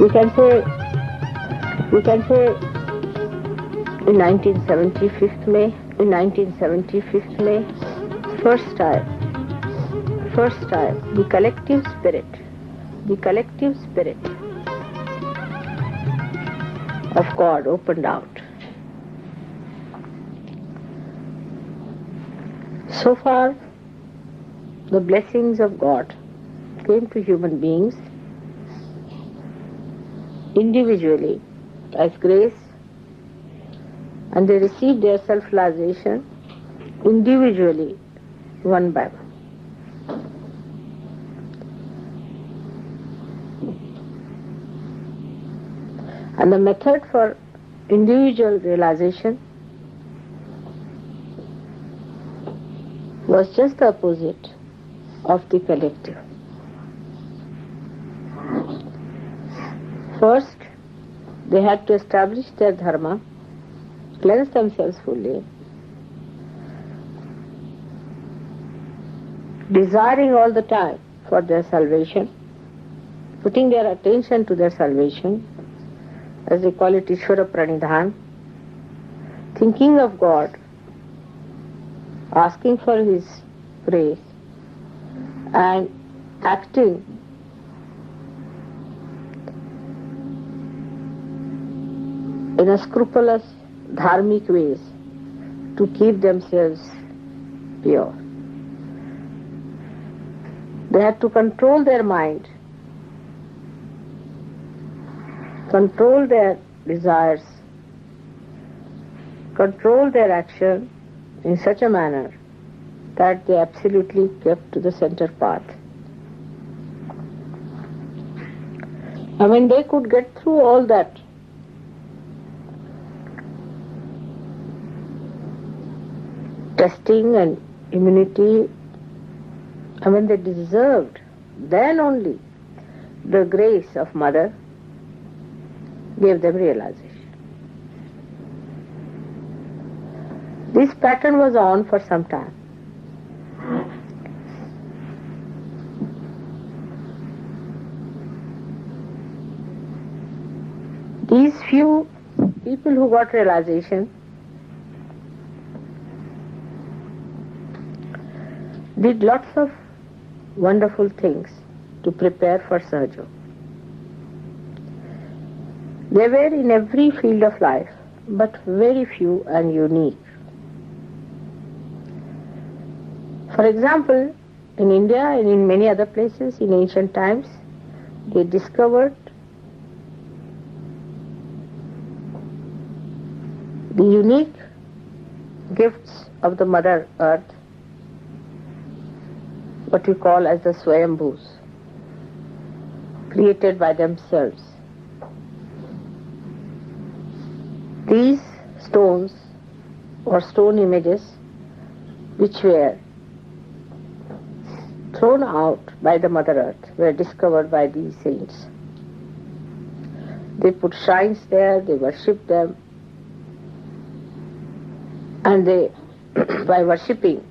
We can say in 1975 May, first time, the collective spirit of God opened out. So far, the blessings of God came to human beings individually as grace, and they received their self-realization individually, one by one. And the method for individual realization was just the opposite of the collective. First, they had to establish their dharma, cleanse themselves fully, desiring all the time for their salvation, putting their attention to their salvation, as they call it Ishvara Pranidhan, thinking of God, asking for His grace, and acting in a scrupulous dharmic ways to keep themselves pure. They had to control their mind, control their desires, control their action in such a manner that they absolutely kept to the center path. I mean, they could get through all that testing and immunity. I mean, they deserved then only the grace of Mother gave them realization. This pattern was on for some time. These few people who got realization did lots of wonderful things to prepare for Sahaja. They were in every field of life, but very few and unique. For example, in India and in many other places in ancient times, they discovered the unique gifts of the Mother Earth, what we call as the Swayambhus, created by themselves. These stones or stone images which were thrown out by the Mother Earth were discovered by these saints. They put shrines there, they worshipped them, and they, by worshipping,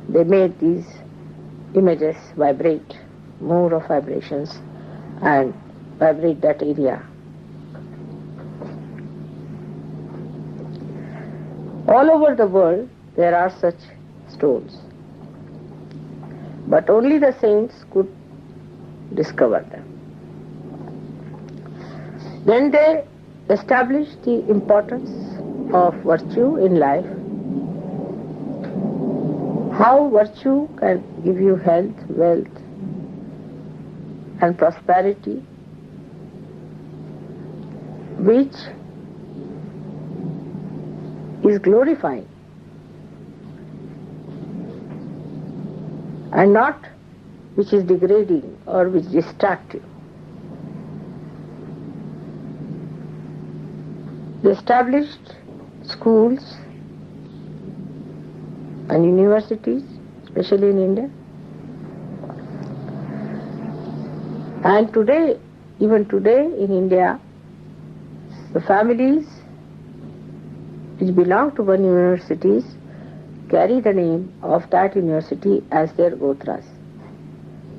they made these images vibrate, more of vibrations, and vibrate that area. All over the world there are such stones, but only the saints could discover them. Then they established the importance of virtue in life, how virtue can give you health, wealth, and prosperity, which is glorifying and not which is degrading or which distracts you. They established schools and universities, especially in India. And today, even today in India, the families which belong to one universities carry the name of that university as their gotras.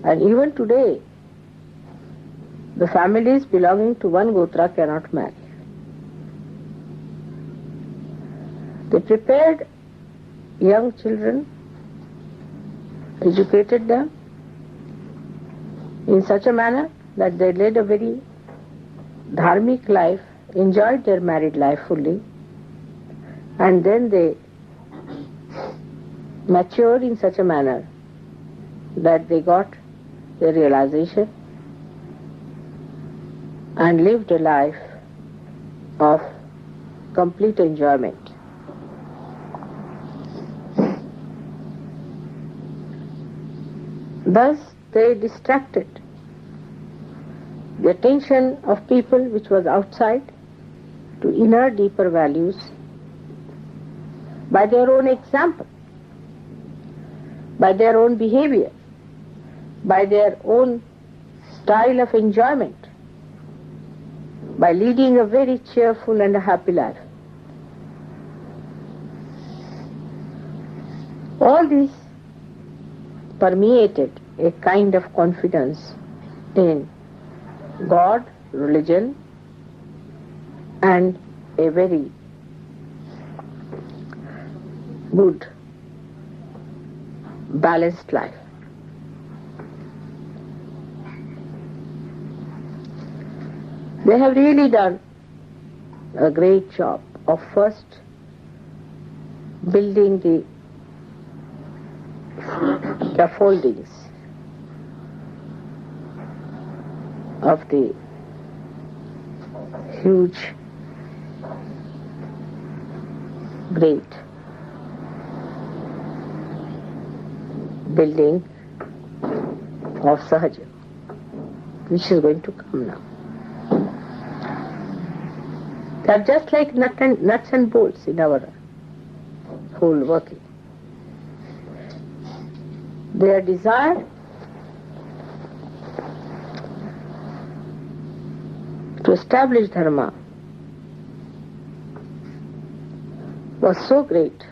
And even today, the families belonging to one Gotra cannot marry. They prepared young children, educated them in such a manner that they led a very dharmic life, enjoyed their married life fully, and then they matured in such a manner that they got their realization and lived a life of complete enjoyment. Thus they distracted the attention of people which was outside to inner deeper values by their own example, by their own behavior, by their own style of enjoyment, by leading a very cheerful and a happy life. All this permeated a kind of confidence in God, religion, and a very good, balanced life. They have really done a great job of first building the scaffoldings of the huge, great building of Sahaja, which is going to come now. They are just like nuts and bolts in our whole working. Their desire to establish dharma was so great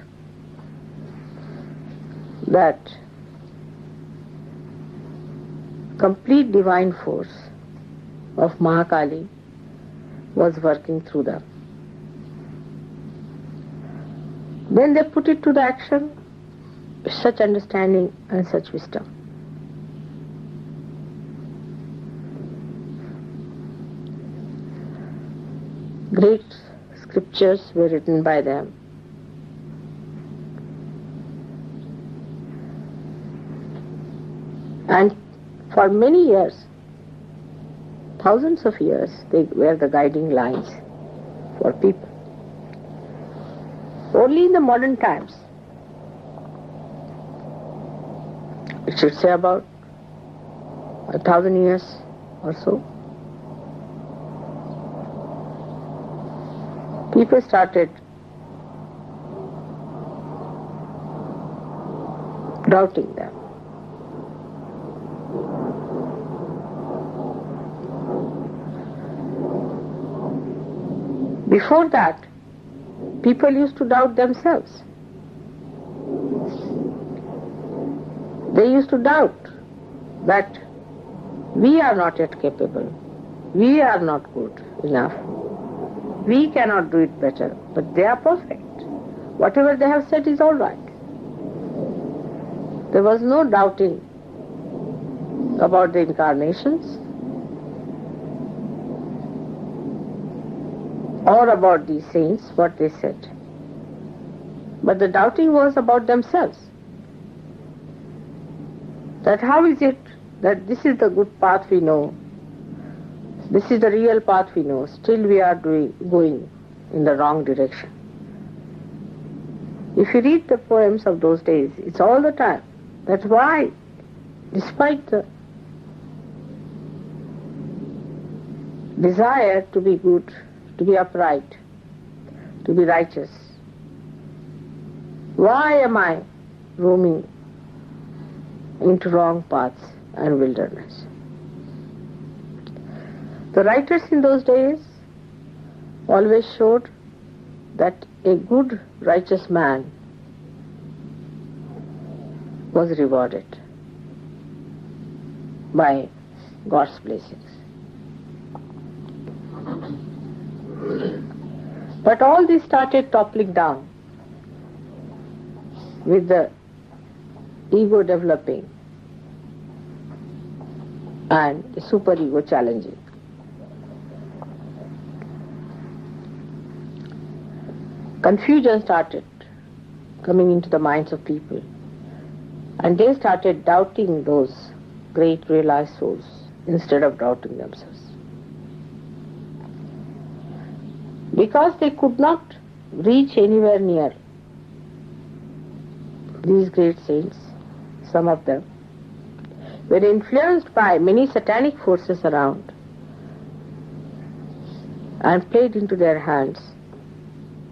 that complete divine force of Mahakali was working through them. Then they put it to the action with such understanding and such wisdom. Great scriptures were written by them. And for many years, thousands of years, they were the guiding lines for people. Only in the modern times, it should say about 1,000 years or so, people started doubting them. Before that, people used to doubt themselves. They used to doubt that we are not yet capable, we are not good enough, we cannot do it better, but they are perfect. Whatever they have said is all right. There was no doubting about the incarnations or about these saints, what they said. But the doubting was about themselves. That how is it that this is the good path we know, this is the real path we know, still we are going in the wrong direction. If you read the poems of those days, it's all the time. That's why, despite the desire to be good, to be upright, to be righteous, why am I roaming into wrong paths and wilderness? The writers in those days always showed that a good, righteous man was rewarded by God's blessings. But all this started toppling down with the ego developing and the superego challenging. Confusion started coming into the minds of people, and they started doubting those great realized souls instead of doubting themselves. Because they could not reach anywhere near these great saints, some of them were influenced by many satanic forces around and played into their hands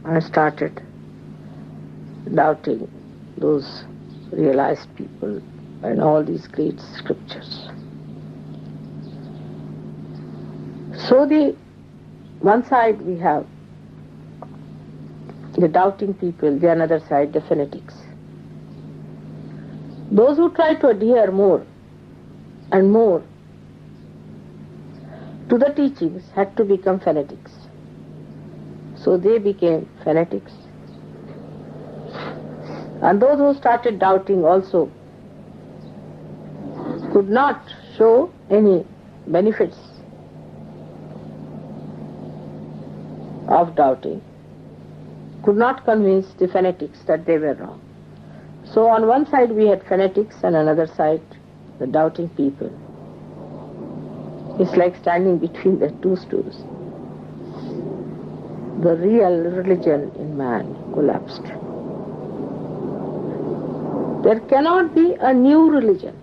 and started doubting those realized people and all these great scriptures. So one side we have the doubting people, the other side the fanatics. Those who try to adhere more and more to the teachings had to become fanatics. So they became fanatics. And those who started doubting also could not show any benefits of doubting, could not convince the fanatics that they were wrong. So on one side we had fanatics and on another side the doubting people. It's like standing between the two stools. The real religion in man collapsed. There cannot be a new religion.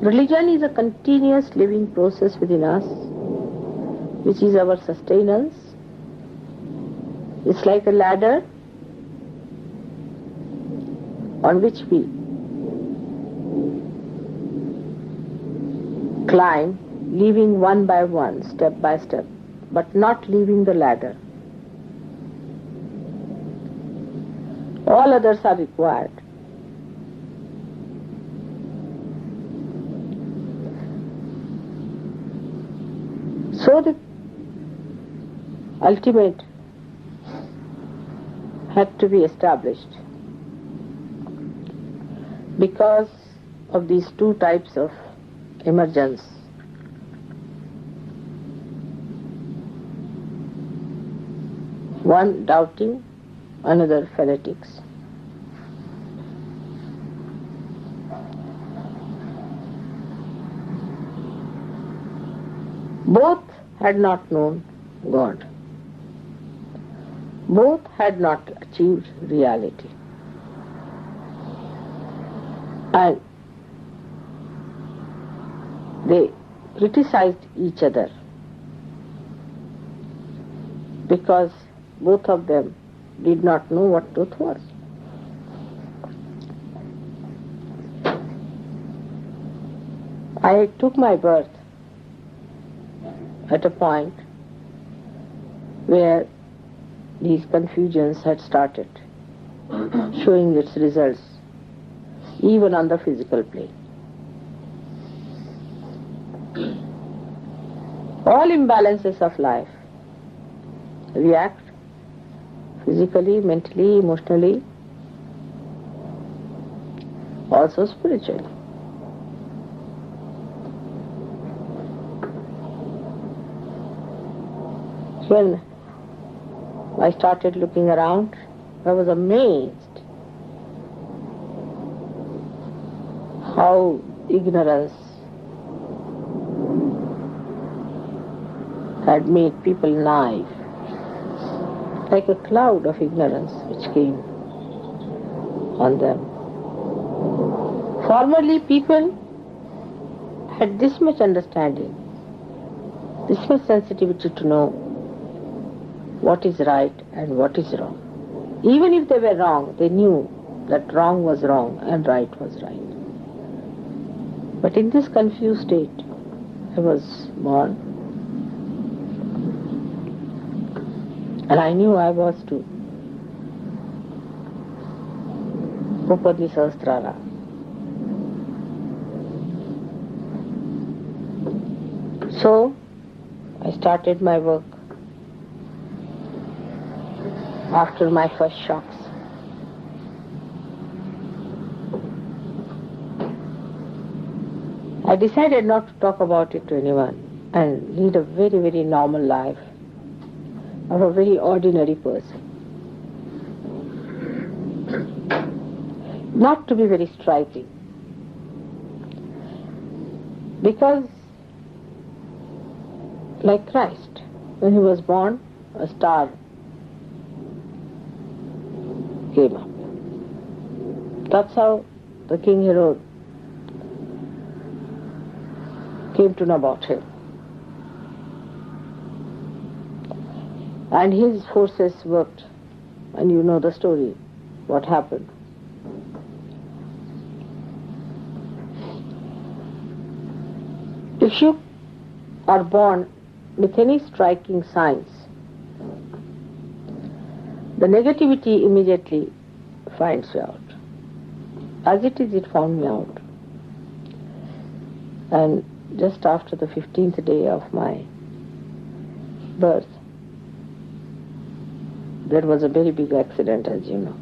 Religion is a continuous living process within us, which is our sustenance. It's like a ladder on which we climb, leaving one by one, step by step, but not leaving the ladder. All others are required. So the ultimate had to be established because of these two types of emergence. One doubting, another fanatics. Both had not known God. Both had not achieved reality. And they criticized each other because both of them did not know what truth was. I took my birth at a point where these confusions had started showing its results even on the physical plane. All imbalances of life react physically, mentally, emotionally, also spiritually. When I started looking around, I was amazed how ignorance had made people naive, like a cloud of ignorance which came on them. Formerly people had this much understanding, this much sensitivity to know what is right and what is wrong. Even if they were wrong, they knew that wrong was wrong and right was right. But in this confused state, I was born. And I knew I was to open the Sahasrara. So, started my work after my first shocks. I decided not to talk about it to anyone and lead a very, very normal life of a very ordinary person. Not to be very striking. Because, like Christ, when he was born, a star came up. That's how the King Herod came to know about him. And his forces worked, and you know the story, what happened. If you are born with any striking signs, the negativity immediately finds you out. As it is, it found me out. And just after the 15th day of my birth, there was a very big accident, as you know.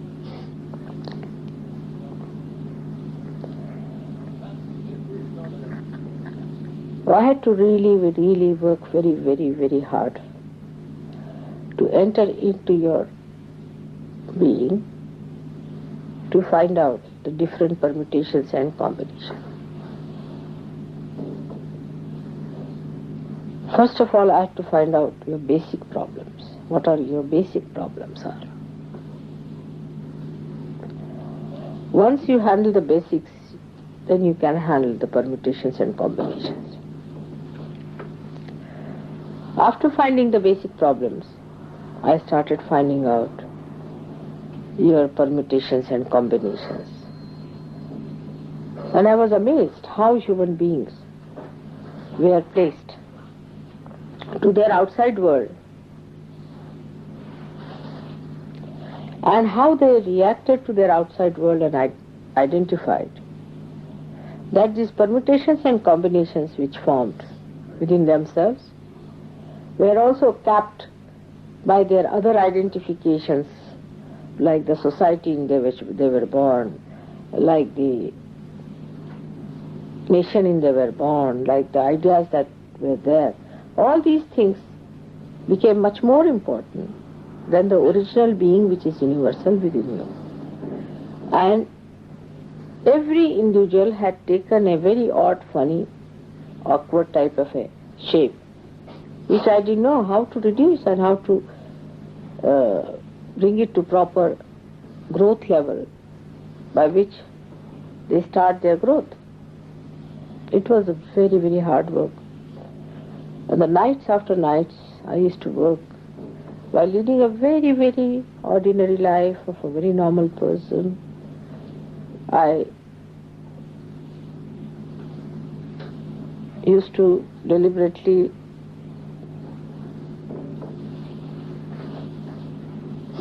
So I had to really work very hard to enter into your being, to find out the different permutations and combinations. First of all, I had to find out your basic problems. What are your basic problems are. Once you handle the basics, then you can handle the permutations and combinations. After finding the basic problems, I started finding out your permutations and combinations. And I was amazed how human beings were placed to their outside world and how they reacted to their outside world, and I identified that these permutations and combinations which formed within themselves were also capped by their other identifications, like the society in which they were born, like the nation in they were born, like the ideas that were there. All these things became much more important than the original being which is universal within you. And every individual had taken a very odd, funny, awkward type of a shape, which I didn't know how to reduce and how to bring it to proper growth level by which they start their growth. It was a very hard work. And the nights after nights I used to work while leading a very ordinary life of a very normal person. I used to deliberately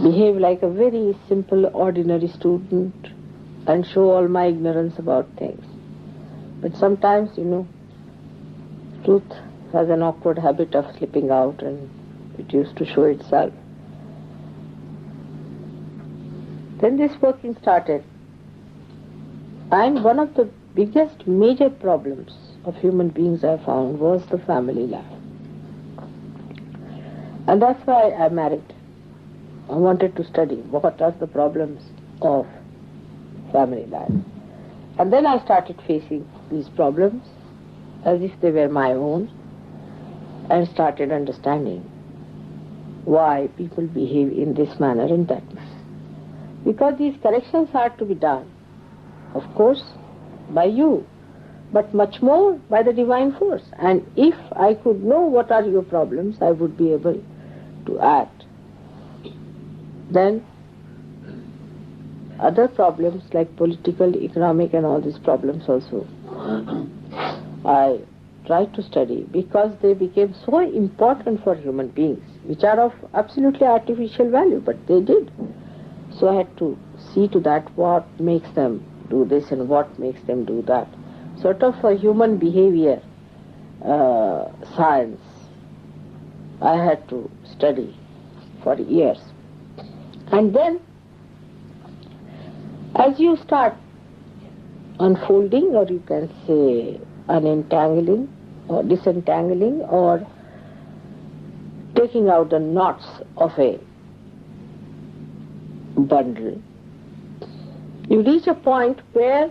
behave like a very simple, ordinary student and show all my ignorance about things. But sometimes, truth has an awkward habit of slipping out, and it used to show itself. Then this working started, and one of the biggest major problems of human beings I found was the family life. And that's why I married. I wanted to study what are the problems of family life. And then I started facing these problems as if they were my own, and started understanding why people behave in this manner and that manner. Because these corrections are to be done, of course, by you, but much more by the divine force. And if I could know what are your problems, I would be able to act. Then other problems like political, economic and all these problems also I tried to study, because they became so important for human beings, which are of absolutely artificial value, but they did. So I had to see to that what makes them do this and what makes them do that. Sort of a human behavior science I had to study for years. And then, as you start unfolding, or you can say unentangling, or disentangling, or taking out the knots of a bundle, you reach a point where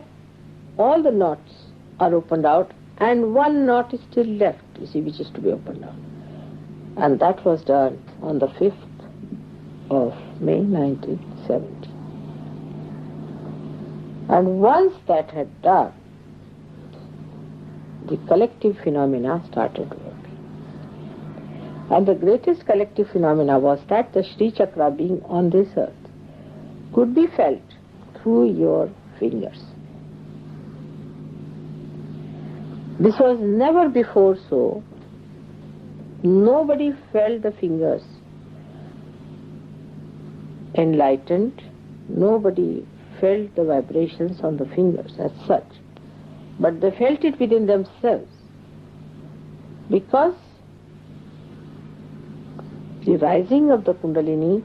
all the knots are opened out and one knot is still left, you see, which is to be opened out. And that was done on the 5th of May 1970. And once that had done, the collective phenomena started working. And the greatest collective phenomena was that the Sri Chakra, being on this earth, could be felt through your fingers. This was never before so. Nobody felt the fingers enlightened. Nobody felt the vibrations on the fingers as such. But they felt it within themselves. Because the rising of the Kundalini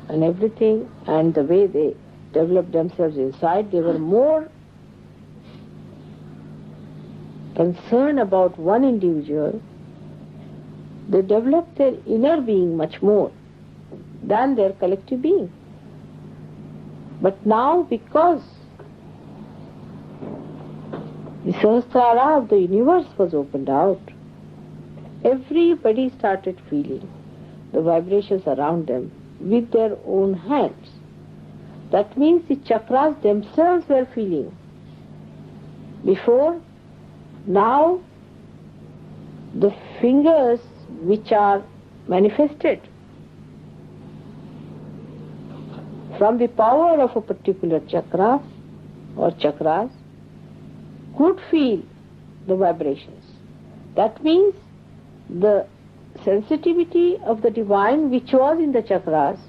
and everything, and the way they developed themselves inside, they were more concerned about one individual. They developed their inner being much more than their collective being. But now, because the Sahasrara of the universe was opened out, everybody started feeling the vibrations around them with their own hands. That means the chakras themselves were feeling. Before, now the fingers which are manifested from the power of a particular chakra or chakras could feel the vibrations. That means the sensitivity of the divine which was in the chakras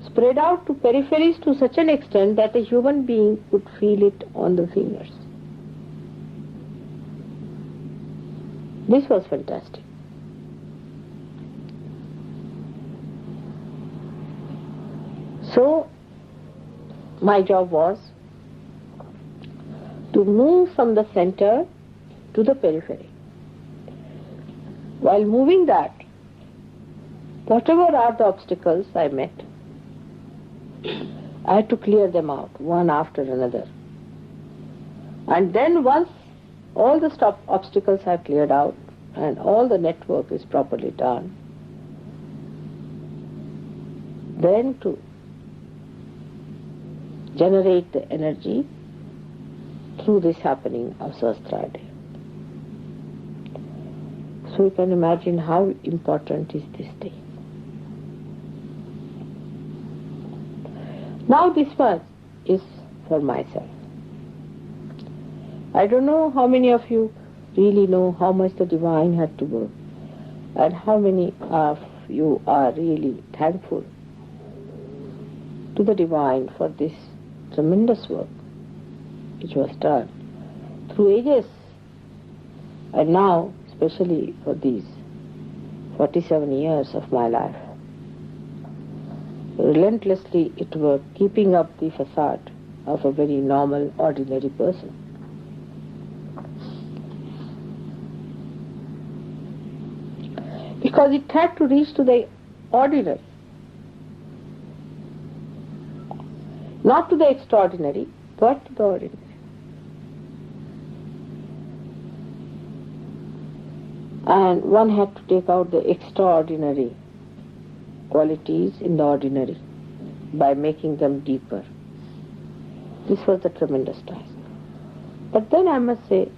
spread out to peripheries to such an extent that a human being could feel it on the fingers. This was fantastic. So, my job was to move from the center to the periphery. While moving that, whatever are the obstacles I met, I had to clear them out, one after another. And then once all the obstacles are cleared out and all the network is properly done, then to generate the energy through this happening of Sahasrara Day. So you can imagine how important is this day. Now this one is for myself. I don't know how many of you really know how much the divine had to work, and how many of you are really thankful to the divine for this tremendous work which was done through ages, and now especially for these 47 years of my life. Relentlessly it worked, keeping up the facade of a very normal, ordinary person. Because it had to reach to the ordinary, not to the extraordinary, but to the ordinary. And one had to take out the extraordinary qualities in the ordinary by making them deeper. This was the tremendous task. But then I must say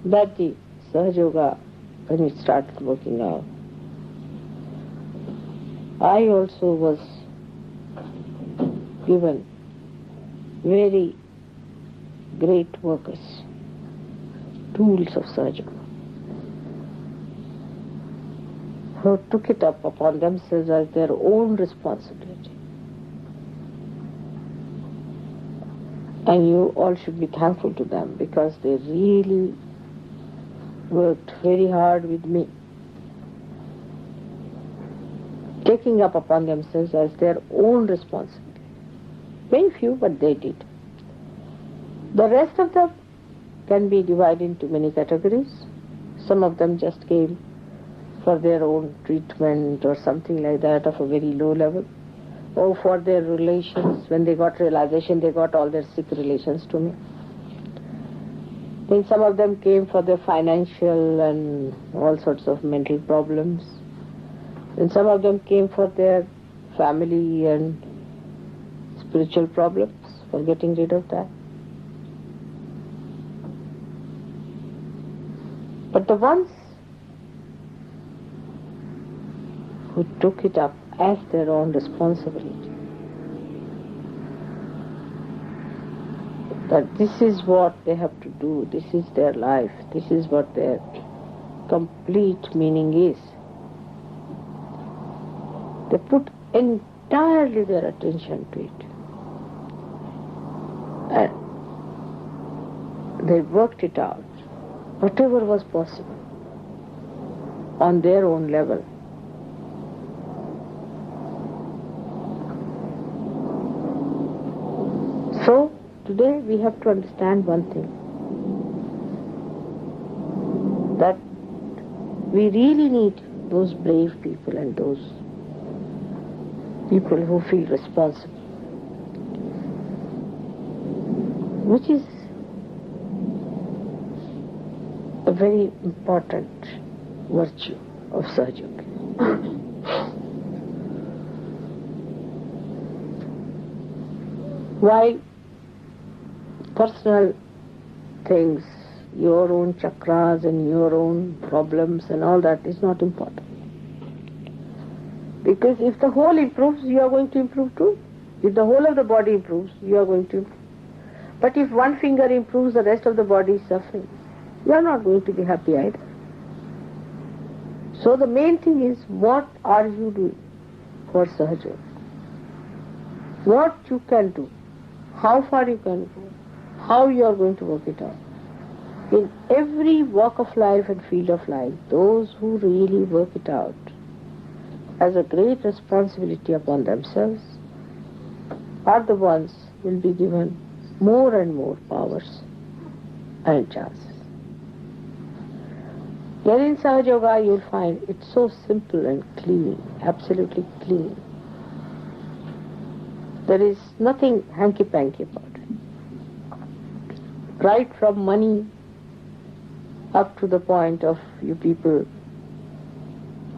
that the Sahaja Yoga, when it started working out, I also was given very great workers, tools of Sahaja Yoga, who took it up upon themselves as their own responsibility. And you all should be thankful to them, because they really worked very hard with me taking up upon themselves as their own responsibility. Very few, but they did. The rest of them can be divided into many categories. Some of them just came for their own treatment or something like that of a very low level, or for their relations. When they got realization, they got all their sick relations to me. Then some of them came for their financial and all sorts of mental problems. And some of them came for their family and spiritual problems, for getting rid of that. But the ones who took it up as their own responsibility, that this is what they have to do, this is their life, this is what their complete meaning is. They put entirely their attention to it. And they worked it out, whatever was possible, on their own level. So, today we have to understand one thing, that we really need those brave people and those people who feel responsible, which is a very important virtue of Sahaja-yoga. While personal things, your own chakras and your own problems and all that is not important. Because if the whole improves, you are going to improve too. If the whole of the body improves, you are going to improve. But if one finger improves, the rest of the body is suffering. You are not going to be happy either. So the main thing is, what are you doing for Sahaja? What you can do, how far you can go, how you are going to work it out. In every walk of life and field of life, those who really work it out as a great responsibility upon themselves are the ones who will be given more and more powers and chances. Then in Sahaja Yoga you will find it's so simple and clean, absolutely clean. There is nothing hanky-panky about it. Right from money up to the point of you people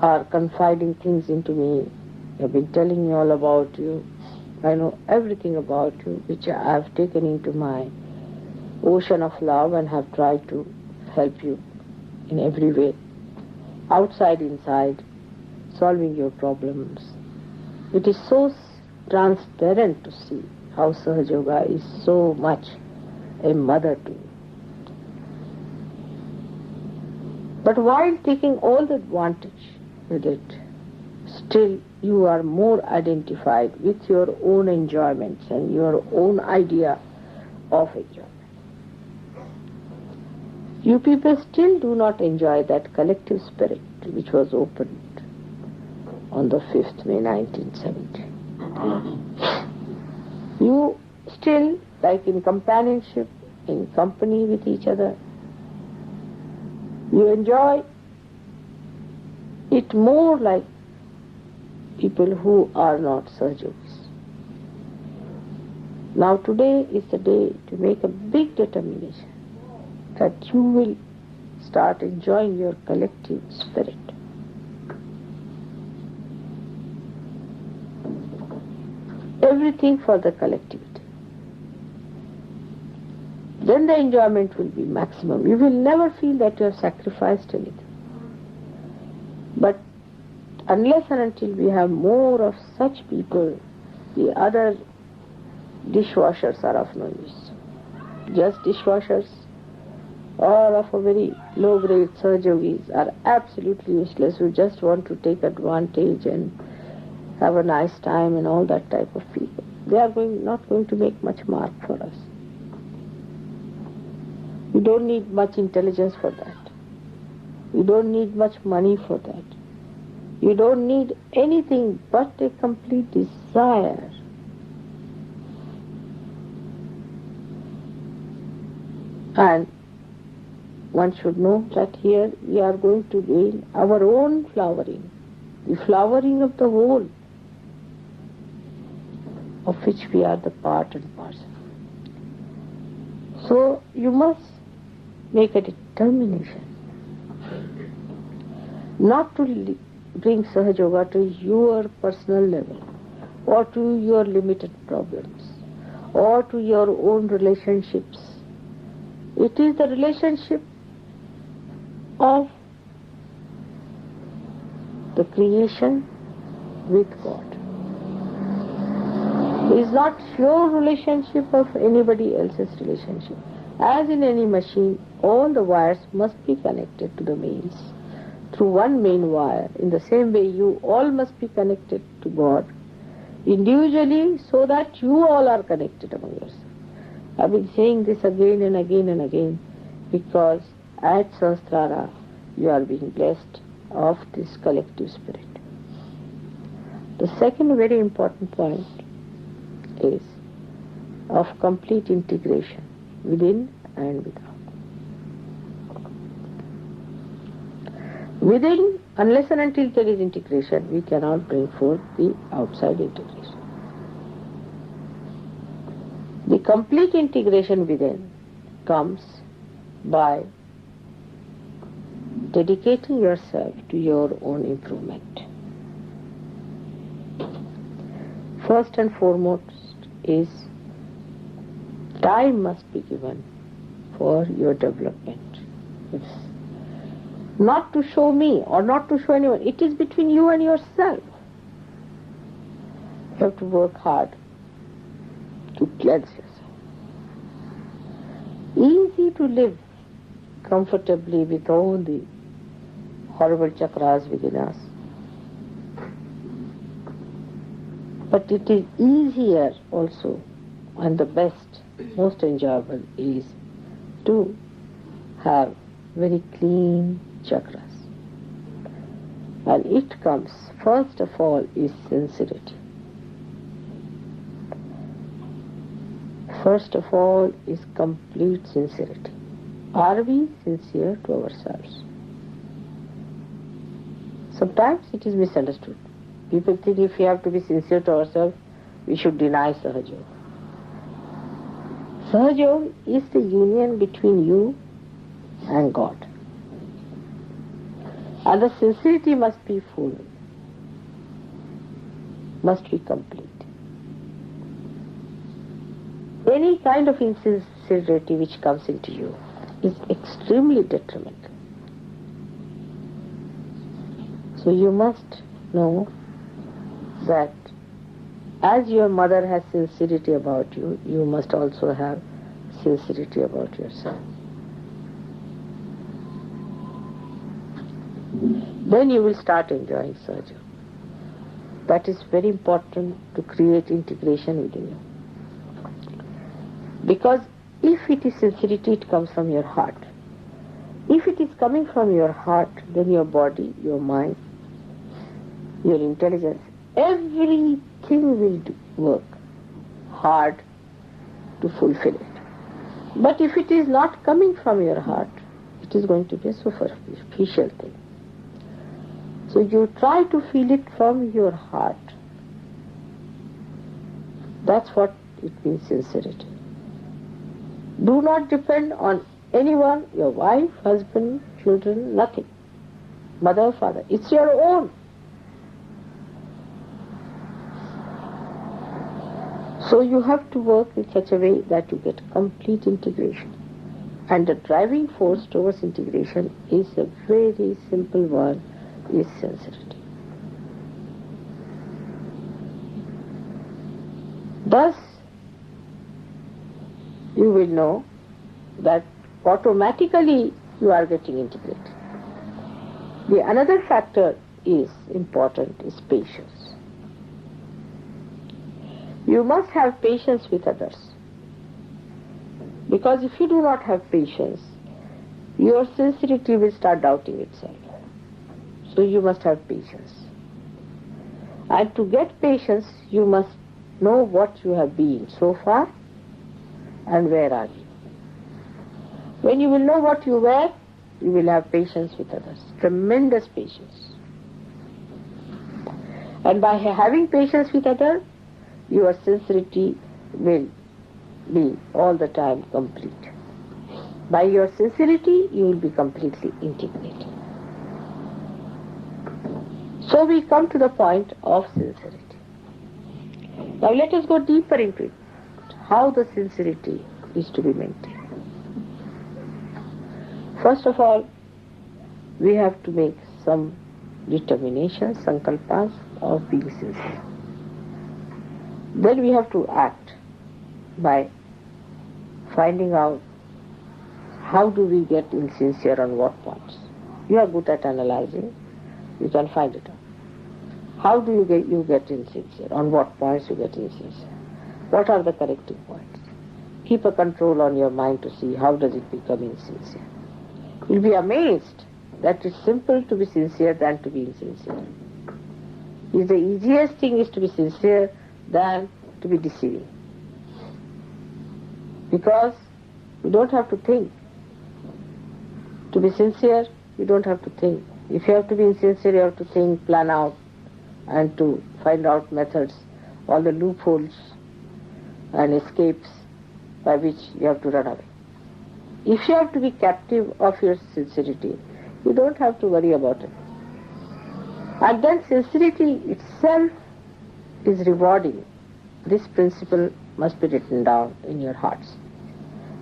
are confiding things into me. You have been telling me all about you. I know everything about you, which I have taken into my ocean of love and have tried to help you in every way, outside, inside, solving your problems. It is so transparent to see how Sahaja Yoga is so much a mother to you. But while taking all the advantage with it, still you are more identified with your own enjoyments and your own idea of enjoyment. You people still do not enjoy that collective spirit which was opened on the 5th May 1970. You still, like in companionship, in company with each other, you enjoy it more like people who are not Sahajogis. Now today is the day to make a big determination that you will start enjoying your collective spirit. Everything for the collectivity. Then the enjoyment will be maximum. You will never feel that you have sacrificed anything. But unless and until we have more of such people, the other dishwashers are of no use. Just dishwashers or of a very low-grade Sahajogis are absolutely useless, who just want to take advantage and have a nice time and all that type of people. They are not going to make much mark for us. You don't need much intelligence for that. You don't need much money for that. You don't need anything but a complete desire. And one should know that here we are going to gain our own flowering, the flowering of the whole, of which we are the part and parcel. So you must make a determination not to bring Sahaja Yoga to your personal level, or to your limited problems, or to your own relationships. It is the relationship of the creation with God. It is not your relationship of anybody else's relationship. As in any machine, all the wires must be connected to the mains through one main wire. In the same way, you all must be connected to God individually, so that you all are connected among yourselves. I've been saying this again and again and again, because at Sahasrara you are being blessed of this collective spirit. The second very important point is of complete integration within and without. Within, unless and until there is integration, we cannot bring forth the outside integration. The complete integration within comes by dedicating yourself to your own improvement. First and foremost is time must be given for your development. It's not to show me or not to show anyone. It is between you and yourself. You have to work hard to cleanse yourself. Easy to live comfortably with all the horrible chakras within us. But it is easier also, and the best, most enjoyable is to have very clean chakras. And it comes, first of all, is sincerity. First of all is complete sincerity. Are we sincere to ourselves? Sometimes it is misunderstood. People think if we have to be sincere to ourselves, we should deny Sahaja Yoga. Sahaja Yoga is the union between you and God. And the sincerity must be full, must be complete. Any kind of insincerity which comes into you is extremely detrimental. So you must know that as your mother has sincerity about you, you must also have sincerity about yourself. Then you will start enjoying Sahaja Yoga. That is very important to create integration within you. Because if it is sincerity, it comes from your heart. If it is coming from your heart, then your body, your mind, your intelligence, everything will work hard to fulfill it. But if it is not coming from your heart, it is going to be a superficial thing. So you try to feel it from your heart. That's what it means, sincerity. Do not depend on anyone, your wife, husband, children, nothing. Mother, father. It's your own. So you have to work in such a way that you get complete integration. And the driving force towards integration is a very simple one, is sincerity. Thus, you will know that automatically you are getting integrated. The another factor is important, is patience. You must have patience with others. Because if you do not have patience, your sincerity will start doubting itself. So you must have patience. And to get patience, you must know what you have been so far and where are you. When you will know what you were, you will have patience with others, tremendous patience. And by having patience with others, your sincerity will be all the time complete. By your sincerity, you will be completely integrated. So we come to the point of sincerity. Now let us go deeper into it. How the sincerity is to be maintained. First of all, we have to make some determination, sankalpas of being sincere. Then we have to act by finding out how do we get insincere on what points. You are good at analyzing, you can find it out. How do you get insincere? On what points you get insincere? What are the corrective points? Keep a control on your mind to see how does it become insincere. You'll be amazed that it's simple to be sincere than to be insincere. It's the easiest thing is to be sincere than to be deceiving. Because you don't have to think. To be sincere, you don't have to think. If you have to be insincere, you have to think, plan out, and to find out methods, all the loopholes and escapes by which you have to run away. If you have to be captive of your sincerity, you don't have to worry about it. And then sincerity itself is rewarding. This principle must be written down in your hearts.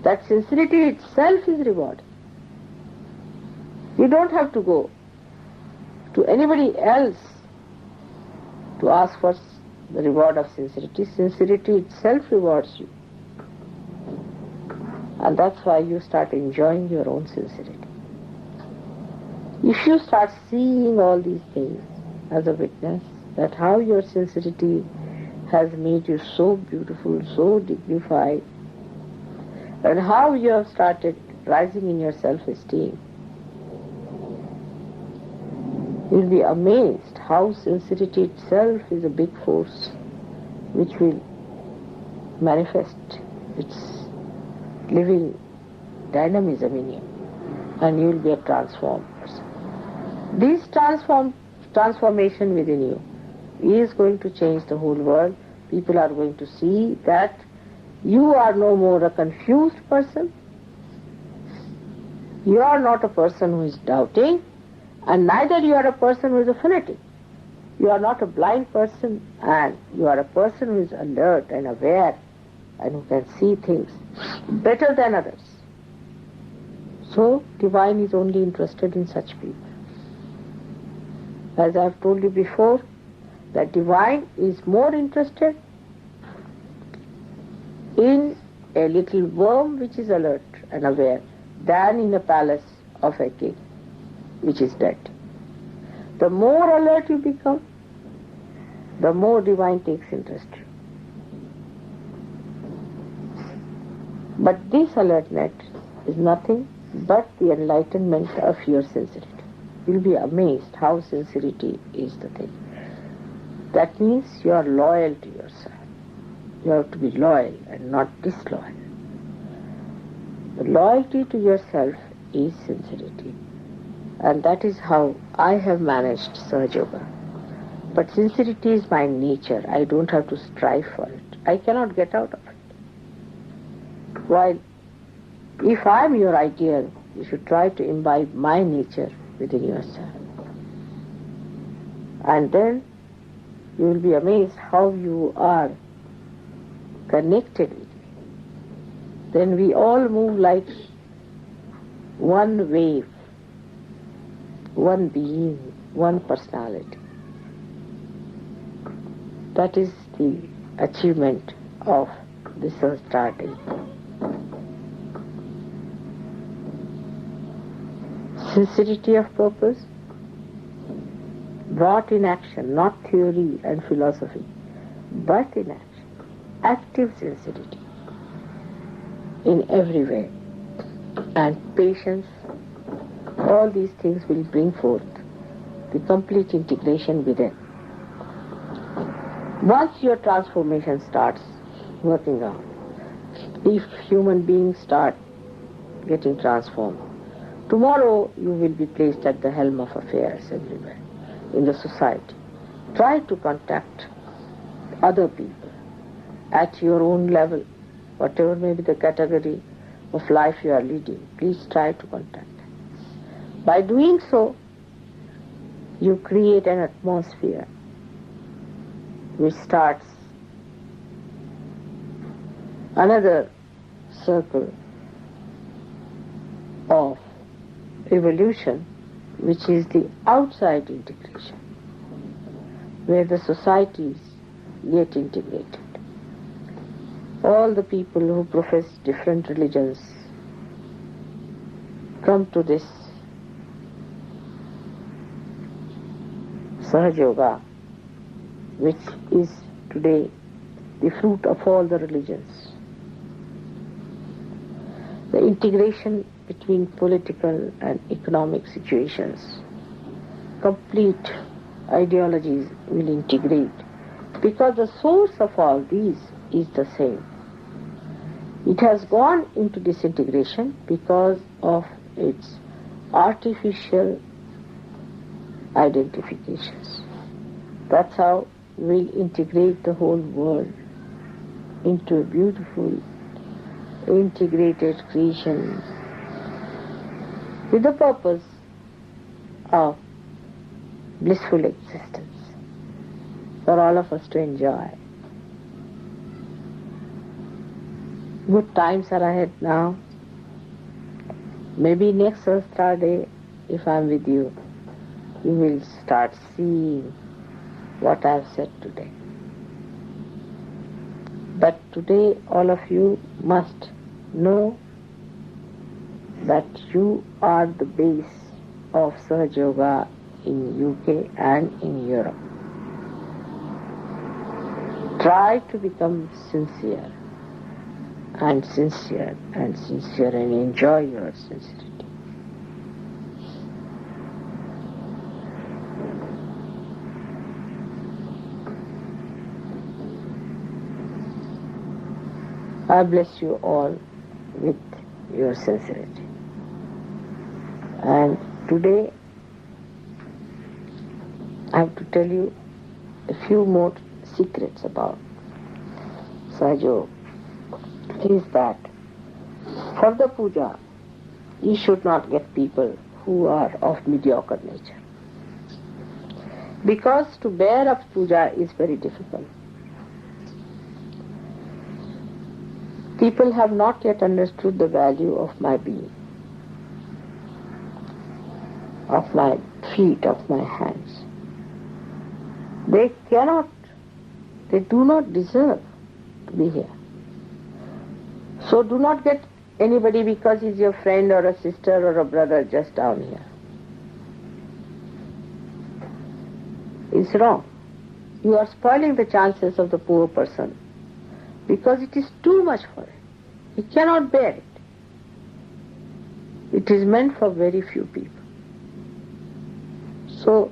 That sincerity itself is rewarding. You don't have to go to anybody else to ask for the reward of sincerity. Sincerity itself rewards you. And that's why you start enjoying your own sincerity. If you start seeing all these things as a witness, that how your sincerity has made you so beautiful, so dignified, and how you have started rising in your self-esteem, you'll be amazed how sincerity itself is a big force which will manifest its living dynamism in you, and you will be a transformed person. This transformation within you is going to change the whole world. People are going to see that you are no more a confused person. You are not a person who is doubting, and neither you are a person who is a fanatic. You are not a blind person, and you are a person who is alert and aware and who can see things better than others. So, divine is only interested in such people. As I have told you before, that divine is more interested in a little worm which is alert and aware than in a palace of a king which is dead. The more alert you become, the more divine takes interest in you. But this alertness is nothing but the enlightenment of your sincerity. You'll be amazed how sincerity is the thing. That means you are loyal to yourself. You have to be loyal and not disloyal. The loyalty to yourself is sincerity. And that is how I have managed Sahaja Yoga. But sincerity is my nature. I don't have to strive for it. I cannot get out of it. While if I am your ideal, you should try to imbibe my nature within yourself. And then you will be amazed how you are connected with me. Then we all move like one wave, one being, one personality. That is the achievement of this Sahasrara day. Sincerity of purpose brought in action, not theory and philosophy, but in action. Active sincerity in every way. And patience, all these things will bring forth the complete integration within. Once your transformation starts working out, if human beings start getting transformed, tomorrow you will be placed at the helm of affairs everywhere in the society. Try to contact other people at your own level, whatever may be the category of life you are leading. Please try to contact them. By doing so, you create an atmosphere which starts another circle of evolution, which is the outside integration, where the societies get integrated. All the people who profess different religions come to this Sahaja Yoga, which is today the fruit of all the religions. The integration between political and economic situations, complete ideologies will integrate, because the source of all these is the same. It has gone into disintegration because of its artificial identifications. That's how we'll integrate the whole world into a beautiful, integrated creation with the purpose of blissful existence for all of us to enjoy. Good times are ahead now. Maybe next Sahasrara day, if I'm with you, you will start seeing what I've said today. But today all of you must know that you are the base of Sahaja Yoga in UK and in Europe. Try to become sincere and sincere and sincere and enjoy your sincerity. I bless you all with your sincerity. And today I have to tell you a few more secrets about Sahaja Yoga. Is that for the puja, you should not get people who are of mediocre nature. Because to bear up puja is very difficult. People have not yet understood the value of my being, of my feet, of my hands. They do not deserve to be here. So do not get anybody because he's your friend or a sister or a brother just down here. It's wrong. You are spoiling the chances of the poor person because it is too much for him. He cannot bear it. It is meant for very few people. So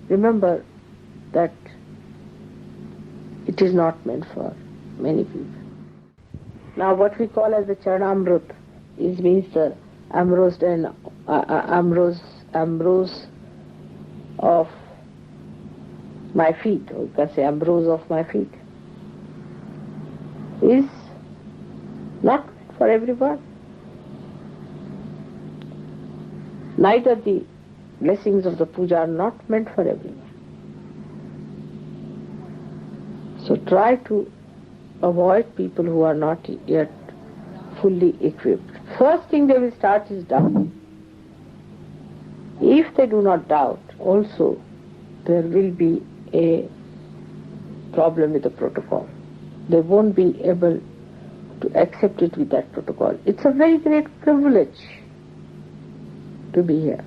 remember that it is not meant for many people. Now what we call as the Charanamrut means the ambrose of my feet, or you can say ambrose of my feet, is not for everyone. Neither the blessings of the puja are not meant for everyone. So try to avoid people who are not yet fully equipped. First thing they will start is doubt. If they do not doubt, also there will be a problem with the protocol. They won't be able to accept it with that protocol. It's a very great privilege to be here.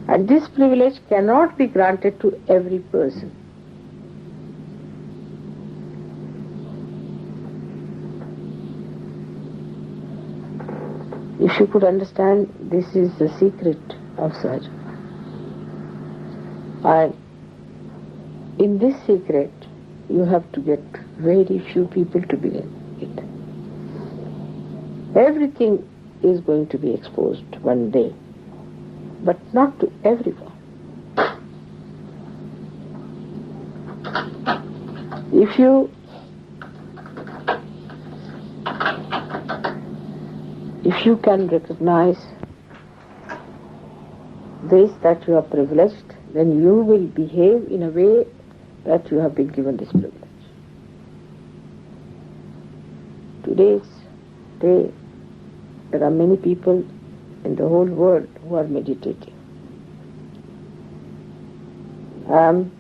And this privilege cannot be granted to every person. If you could understand, this is the secret of Sahaja. And In this secret, you have to get very few people to begin it. Everything is going to be exposed one day, but not to everyone. If you can recognize this, that you are privileged, then you will behave in a way that you have been given this privilege. Today's day, there are many people in the whole world who are meditating. I am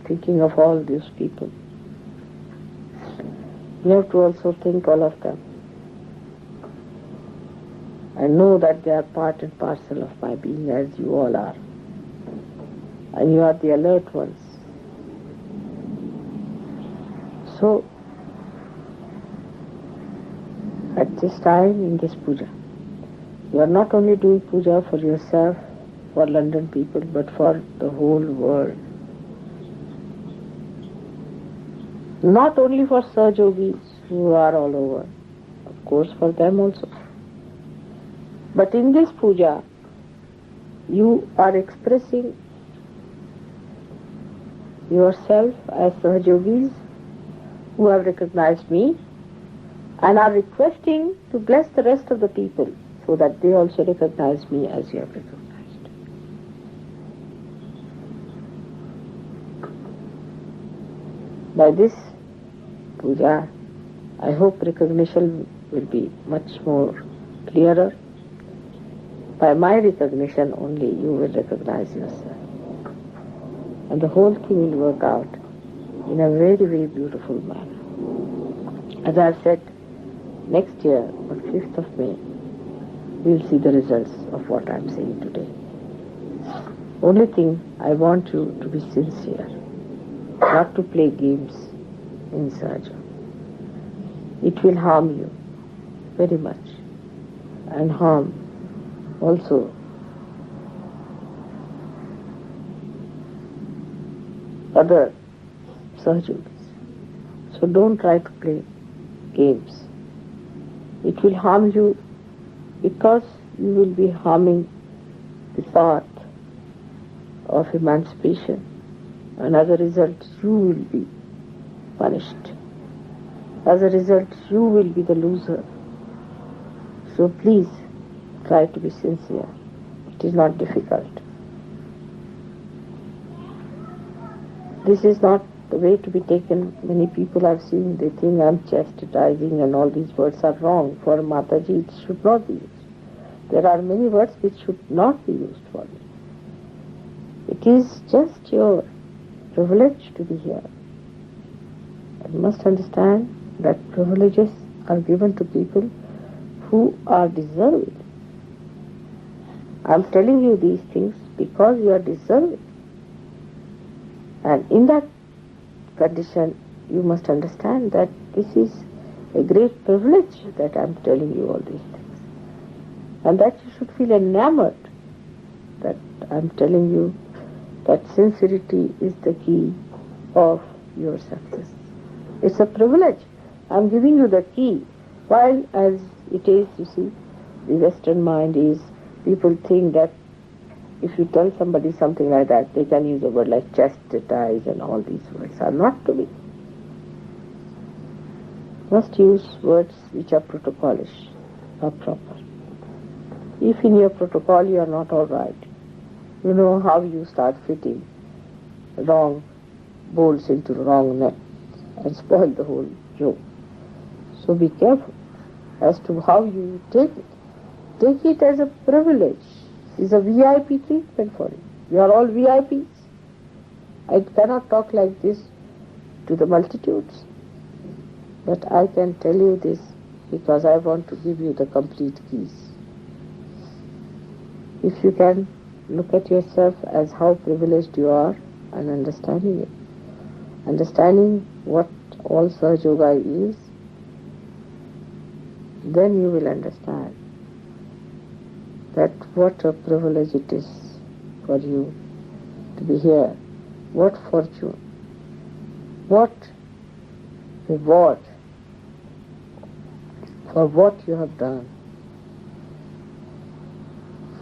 thinking of all these people. You have to also think all of them. I know that they are part and parcel of my being, as you all are. And you are the alert ones. So, at this time, in this puja, you are not only doing puja for yourself, for London people, but for the whole world. Not only for Sahajogis who are all over, of course for them also. But in this puja, you are expressing yourself as Sahajogis who have recognized me and are requesting to bless the rest of the people so that they also recognize me as you have recognized. By this puja, I hope recognition will be much more clearer. By my recognition only you will recognize yourself. And the whole thing will work out in a very, very beautiful manner. As I have said, next year, on 5th of May, we will see the results of what I am saying today. Only thing, I want you to be sincere, not to play games in Sahaja. It will harm you very much, and harm also other Sahajogis. So don't try to play games. It will harm you because you will be harming the path of emancipation, and as a result you will be punished. As a result you will be the loser. So please try to be sincere. It is not difficult. This is not the way to be taken. Many people I've seen, they think I'm chastising and all these words are wrong. For Mataji it should not be used. There are many words which should not be used for me. It is just your privilege to be here. You must understand that privileges are given to people who are deserving. I'm telling you these things because you are deserving. And in that condition, you must understand that this is a great privilege that I'm telling you all these things. And that you should feel enamored that I'm telling you that sincerity is the key of your success. It's a privilege. I'm giving you the key. While as it is, you see, the Western mind is, people think that if you tell somebody something like that, they can use a word like chastise, and all these words are not to be. Must use words which are protocolish, are proper. If in your protocol you are not all right, you know how you start fitting wrong bolts into wrong nut and spoil the whole joke. So be careful as to how you take it. Take it as a privilege. It's a VIP treatment for you. You are all VIPs. I cannot talk like this to the multitudes, but I can tell you this because I want to give you the complete keys. If you can look at yourself as how privileged you are and understanding it, understanding what all Sahaja Yoga is, then you will understand that what a privilege it is for you to be here, what fortune, what reward for what you have done.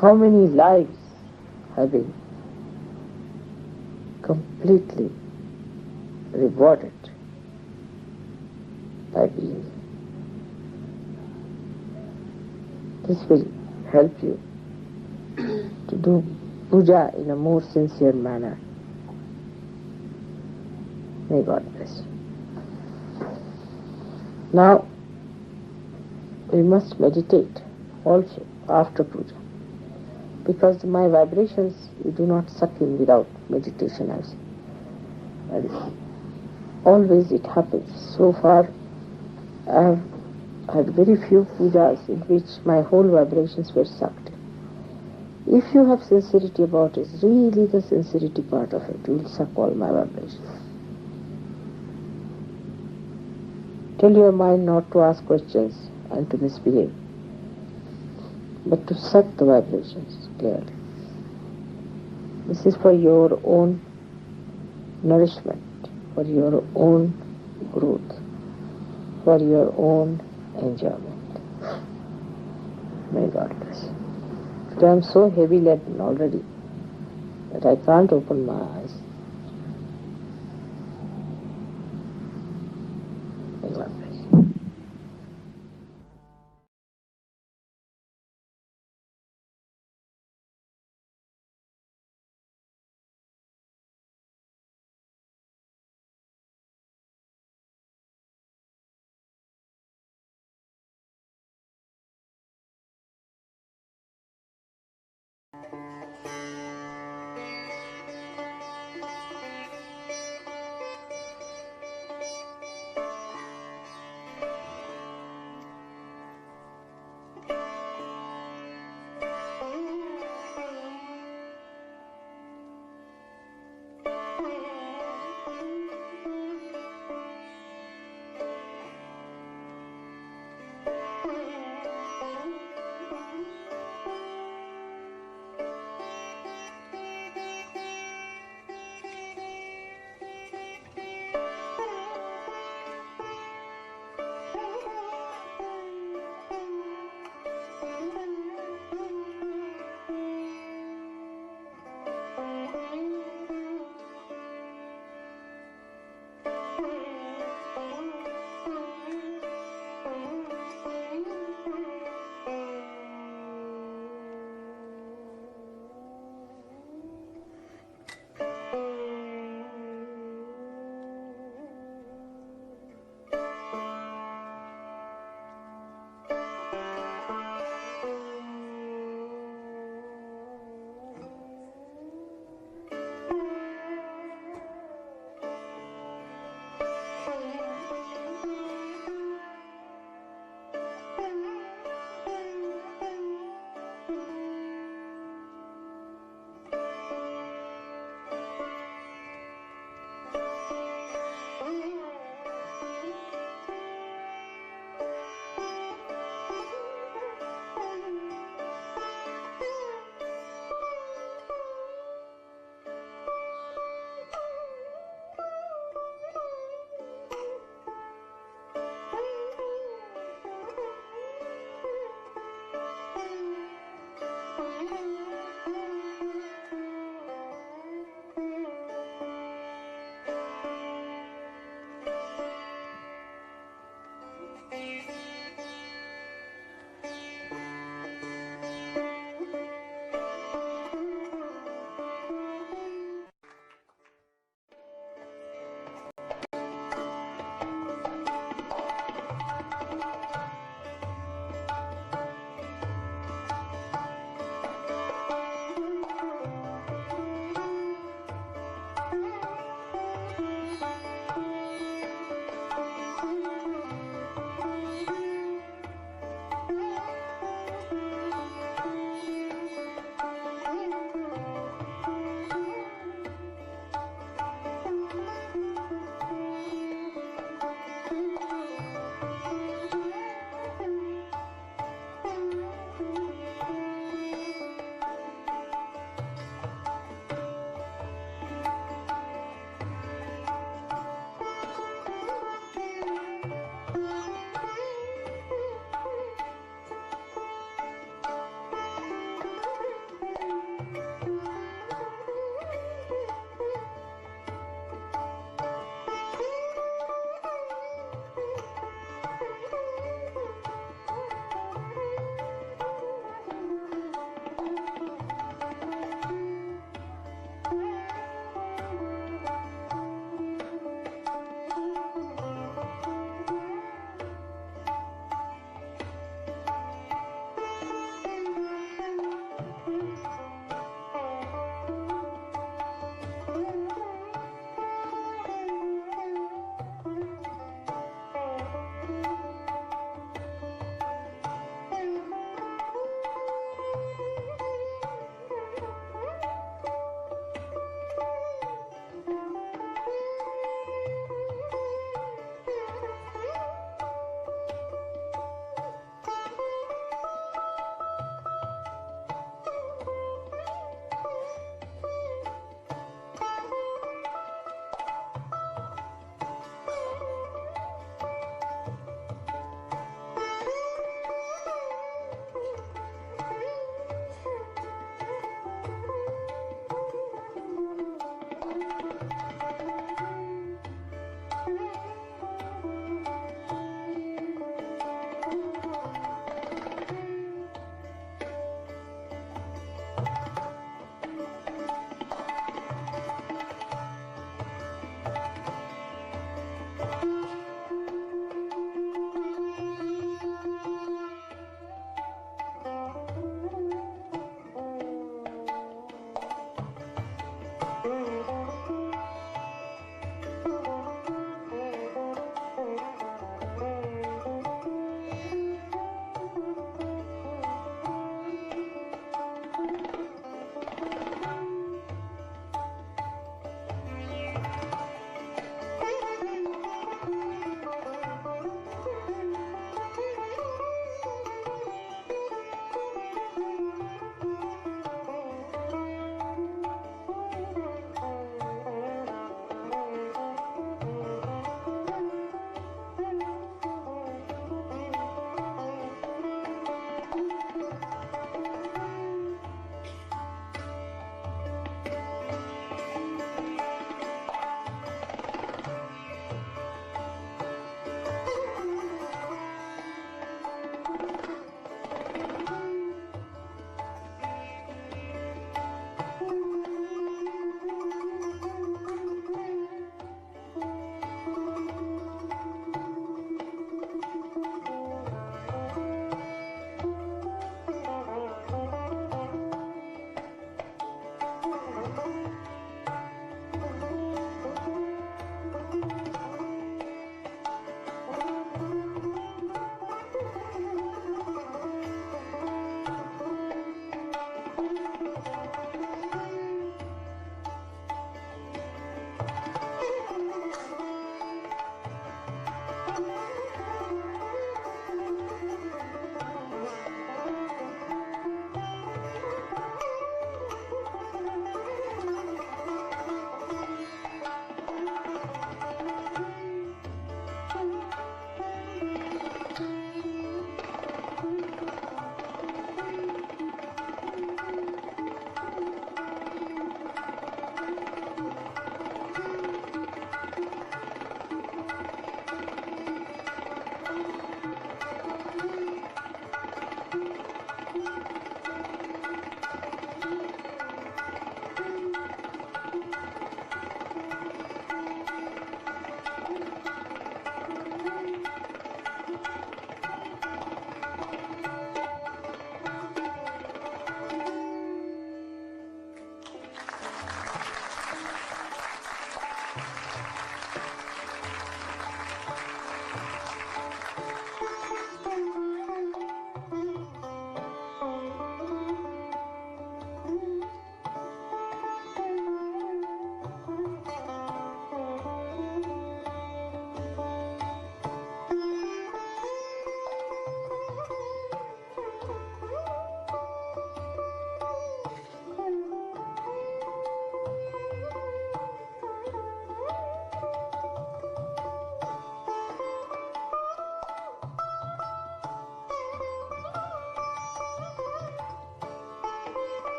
How many lives have been completely rewarded by being. This will help you to do puja in a more sincere manner. May God bless you. Now, we must meditate also after puja, because my vibrations you do not suck in without meditation, I say. And always it happens. So far, I have had very few pujas in which my whole vibrations were sucked. If you have sincerity about it, really the sincerity part of it, you will suck all my vibrations. Tell your mind not to ask questions and to misbehave, but to suck the vibrations clearly. This is for your own nourishment, for your own growth, for your own enjoyment. May God bless you. Today I am so heavy-laden already that I can't open my eyes. May God bless you.